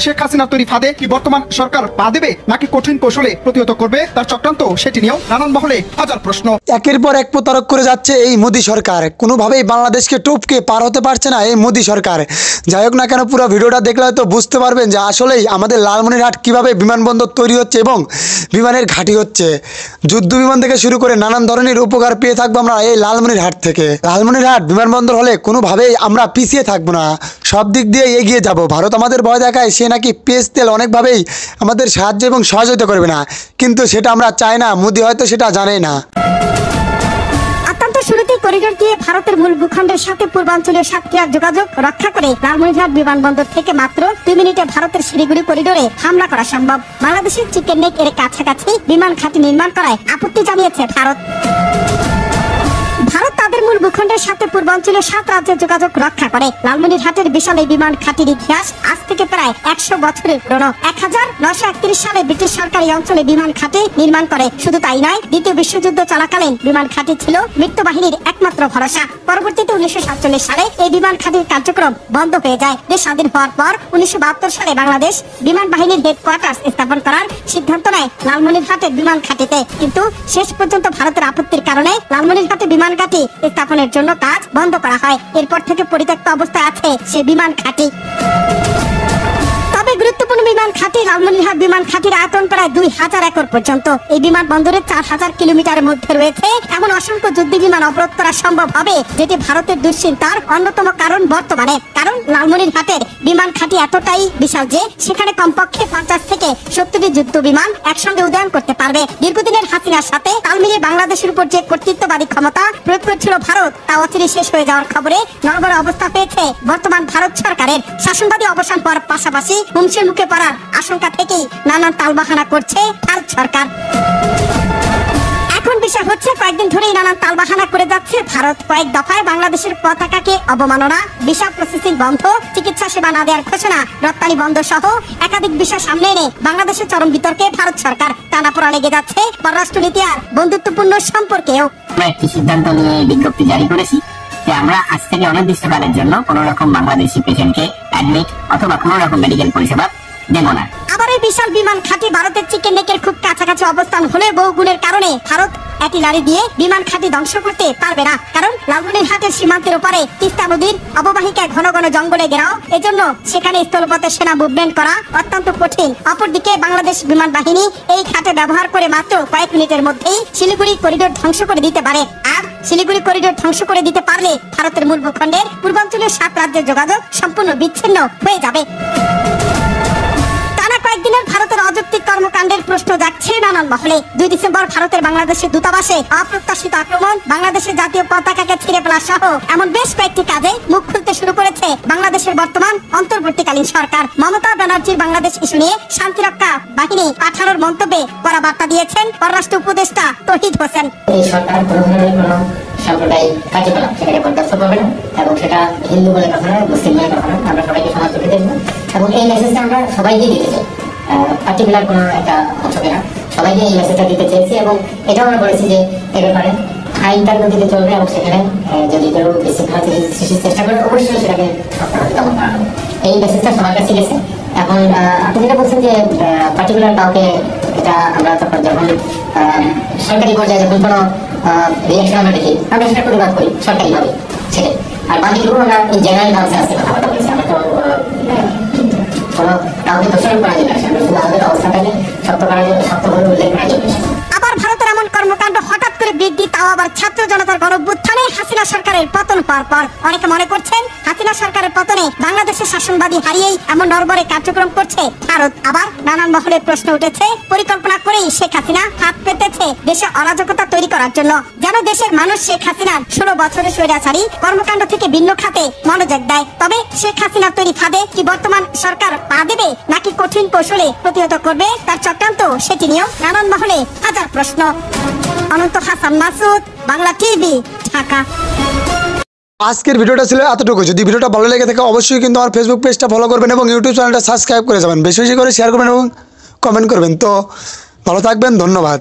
শেখ হাসিনা তৈরি ফাঁদে কি বর্তমান সরকার পা দেবে নাকি কঠিন কৌশলে প্রতিহত করবে তার চক্রান্ত, সেটি নিয়েও নানান মহলে হাজার প্রশ্ন। একের পর এক প্রতারক করে যাচ্ছে এই মোদী সরকার, কোনোভাবেই বাংলাদেশকে টপকে পার হতে পারছে না এই মোদী সরকার। যাই হোক না কেন, পুরো ভিডিওটা দেখলে হয়তো বুঝতে পারবেন যে আসলেই আমাদের লালমনিরহাট কিভাবে বিমানবন্দর তৈরি হচ্ছে এবং বিমানের ঘাঁটি হচ্ছে। যুদ্ধ বিমান থেকে শুরু করে নানান ধরনের উপকার পেয়ে থাকবো আমরা এই লালমনিরহাট থেকে। লালমনিরহাট বিমানবন্দর হলে কোনোভাবেই আমরা পিছিয়ে থাকবো না, সব দিক দিয়ে এগিয়ে যাব। ভারত আমাদের ভয় দেখায় সে নাকি পেঁয়াজ তেল অনেকভাবেই আমাদের সাহায্য এবং সহযোগিতা করবে না, কিন্তু সেটা আমরা চাই না, মোদী হয়তো সেটা জানে না। শুরুতেই করিডোর দিয়ে ভারতের মূল ভূখণ্ডের সাথে পূর্বাঞ্চলীয় সাতক্ষীরার যোগাযোগ রক্ষা করে লালমনিরহাট বিমানবন্দর থেকে মাত্র 2 মিনিটে ভারতের শিলিগুড়ি করিডোরে হামলা করা সম্ভব। বাংলাদেশের চিকেন নেক এর কাছাকাছি বিমান ঘাঁটি নির্মাণ করায় আপত্তি জানিয়েছে ভারত। ভারত তাদের মূল ভূখণ্ডের সাথে পূর্বাঞ্চলীয় 7 রাজ্যের যোগাযোগ রক্ষা করে। লালমনিরহাটের বিশাল এই বিমান ঘাঁটির ইতিহাস আজ থেকে প্রায় 100 বছরের পুরনো। 1931 সালে ব্রিটিশ সরকার এই অঞ্চলে বিমান ঘাঁটি নির্মাণ করে। শুধু তাই নয়, দ্বিতীয় বিশ্বযুদ্ধ চলাকালীন বিমান ঘাঁটি ছিল মৃত্যু বাহিনীর একমাত্র ভরসা। পরবর্তীতে 1947 সালে এই বিমান ঘাঁটির কার্যক্রম বন্ধ হয়ে যায়। দেশ স্বাধীন হওয়ার পর 1972 সালে বাংলাদেশ বিমান বাহিনীর হেডকোয়ার্টার স্থাপন করার সিদ্ধান্ত নেয় লালমনিরহাটের বিমান ঘাঁটিতে, কিন্তু শেষ পর্যন্ত ভারতের আপত্তির কারণে লালমনিরহাটে বিমান ঘাঁটি স্থাপনের জন্য কাজ বন্ধ করা হয়। এরপর থেকে পরিত্যক্ত অবস্থায় আছে সে বিমান ঘাঁটি। তবে গুরুত্বপূর্ণ বিমান ঘাঁটি লালমনিরহাট বিমান ঘাঁটির আয়তন প্রায় 2000 একর পর্যন্ত। এই বিমানবন্দরের 4000 কিলোমিটারের মধ্যে রয়েছে এমন অসংখ্য যুদ্ধ বিমান অবরোধ করা সম্ভব হবে, যেটি ভারতের দুশ্চিন্তার অন্যতম কারণ বর্তমানে। কারণ লালমনিরহাটের বিমান ঘাঁটি এতটাই বিশাল যে সেখানে কমপক্ষে 50 থেকে 70টি যুদ্ধ বিমান একসঙ্গে উড্ডয়ন করতে পারবে। দীর্ঘদিনের হাসিনার সাথে তাল মিলিয়ে বাংলাদেশের উপর যে কর্তৃত্ববাদী ক্ষমতা প্রয়োগ করছিল ভারত, তা অচিরে শেষ হয়ে যাওয়ার খবরে নড়বড়ে অবস্থা পেয়েছে বর্তমান ভারত সরকারের। শাসনবাদী অবসান হওয়ার পাশাপাশি হুমকির মুখে পড়ার আশঙ্কা থেকেই নানান তালবাহানা করছে ভারত সরকার। এখন বিষয় হচ্ছে, কয়েকদিন ধরেই নানান তালবাহানা করে যাচ্ছে ভারত। কয়েক দফায় বাংলাদেশের পতাকাকে অবমাননা, ভিসা প্রসেসিং বন্ধ, চিকিৎসা সেবা না দেওয়ার ঘোষণা, রপ্তানি বন্ধ সহ একাধিক বিষয় সামনে এনে বাংলাদেশের চরম বিতর্কে ভারত সরকার টানাপোড়া লেগে যাচ্ছে পররাষ্ট্রনীতি আর বন্ধুত্বপূর্ণ সম্পর্কেও। আমরা একটি সিদ্ধান্ত নিয়ে বিজ্ঞপ্তি জারি করেছি যে আমরা আজ থেকে অনির্দিষ্টকালের জন্য কোন রকম বাংলাদেশি পেশেন্টকে অ্যাডমিট অথবা কোন রকম মেডিকেল পরিষেবা দেব না। আবার এই বিশাল বিমান ঘাঁটি ভারতের চিকেন নেকের খুব কাছাকাছি অবস্থান হলে বহু গুণের কারণে ভারত লারি দিয়ে বিমান ঘাঁটি ধ্বংস করতে পারবে না। কারণ লালমনিরহাটের সীমান্তের ওপারে তিস্তা নদীর অববাহিকায় ঘন ঘন জঙ্গলে ঘেরাও, এজন্য সেখানে স্থলপথে সেনা মুভমেন্ট করা অত্যন্ত কঠিন। অপরদিকে বাংলাদেশ বিমান বাহিনী এই ঘাটে ব্যবহার করে মাত্র কয়েক মিনিটের মধ্যেই শিলিগুড়ি করিডোর ধ্বংস করে দিতে পারে। আর শিলিগুড়ি করিডোর ধ্বংস করে দিতে পারলে ভারতের মূল ভূখণ্ডের পূর্বাঞ্চলীয় 7 রাজ্যের যোগাযোগ সম্পূর্ণ বিচ্ছিন্ন হয়ে যাবে। কয়েকদিনের ভারতের অযৌক্তিক কর্মকাণ্ডের প্রশ্ন যাচ্ছে নানান মহলে। 2 ডিসেম্বর ভারতের বাংলাদেশের দূতাবাসে অপ্রত্যাশিত আক্রমণ, বাংলাদেশের জাতীয় পতাকাকে ছিঁড়ে ফেলা সহ এমন বেশ কয়েকটি কাজে মুখ খুলতে শুরু করেছে বাংলাদেশের বর্তমান অন্তর্বর্তীকালীন সরকার। মমতা ব্যানার্জির বাংলাদেশ ইস্যু নিয়ে শান্তিরক্ষা বাহিনী পাঠানোর মন্তব্যে কড়া বার্তা দিয়েছেন পররাষ্ট্র উপদেষ্টা তৌহিদ হোসেন। এই সরকার কোনো ধরনের কোনো সাম্প্রদায়িক কার্যকলাপ সেটাকে বরদাস্ত করবে না, এবং সেটা হিন্দু বলে কথা নয়, মুসলিম বলে কথা নয়। আমরা সবাইকে সমাজ চোখে দেখবো এবং এই মেসেজটা আমরা সবাইকে দিতে চাই, পার্টিকুলার কোনো একটা অংশকে না, সবাইকে এই মেসেজটা দিতে চেয়েছি। এবং এটাও আমরা বলেছি যে এ ব্যাপারে আইনটার গতিতে চলবে এবং সেখানে যদি কেউ বিশৃঙ্খলা সৃষ্টির চেষ্টা করে অবশ্যই সেটাকে দমন করা হবে। এই মেসেজটা সবার কাছে গেছে। এখন আপনি যেটা বলছেন যে পার্টিকুলার কাউকে, এটা আমরা যখন সরকারি পর্যায়ে যখন কোনো রিয়াকশন আমরা দেখি আমরা সেটা প্রতিবাদ করি সরকারিভাবে, সেটাই। আর বাকিটুকু আমরা জেনারেল কাউন্সিল আজকে কথাবার্তা বলেছি। আমরা তো কোনো কাউকে দোষারোপ করা যাবে না, আমরা শুধু আমাদের অবস্থাটাকে শক্তভাবে উল্লেখ করা যাবে। আবার ভারতের এমন কর্মকাণ্ড হঠাৎ করে বৃদ্ধি, তাও আবার ছাত্র জনতার গণঅভ্যুত্থানে হাসিনা সরকারের পতন হওয়ার পর। অনেকে মনে করছেন হাসিনা সরকারের পতনে বাংলাদেশের শাসনবাদী হারিয়েই এমন নড়বড়ে কার্যক্রম করছে ভারত। আবার নানান মহলে প্রশ্ন উঠেছে, পরিকল্পনা করেই শেখ হাসিনা হাত পেতেছে দেশে অরাজকতা তৈরি করার জন্য, যেন দেশের মানুষ শেখ হাসিনার 16 বছরের স্বৈরাচারী কর্মকাণ্ড থেকে ভিন্ন খাতে মনোযোগ দেয়। তবে শেখ হাসিনার তৈরি ফাঁদে কি বর্তমান সরকার পা দেবে নাকি কঠিন কৌশলে প্রতিহত করবে তার চক্রান্ত, সেটি নিয়েও নানান মহলে হাজার প্রশ্ন। অনন্ত হাসান মাসুদ, বাংলা টিভি, ঢাকা। আজকের ভিডিওটা ছিল এতটুকু। যদি ভিডিওটা ভালো লেগে থাকে অবশ্যই কিন্তু আমার ফেসবুক পেজটা ফলো করবেন এবং ইউটিউব চ্যানেলটা সাবস্ক্রাইব করে যাবেন। বেশি বেশি করে শেয়ার করবেন এবং কমেন্ট করবেন। তো ভালো থাকবেন, ধন্যবাদ।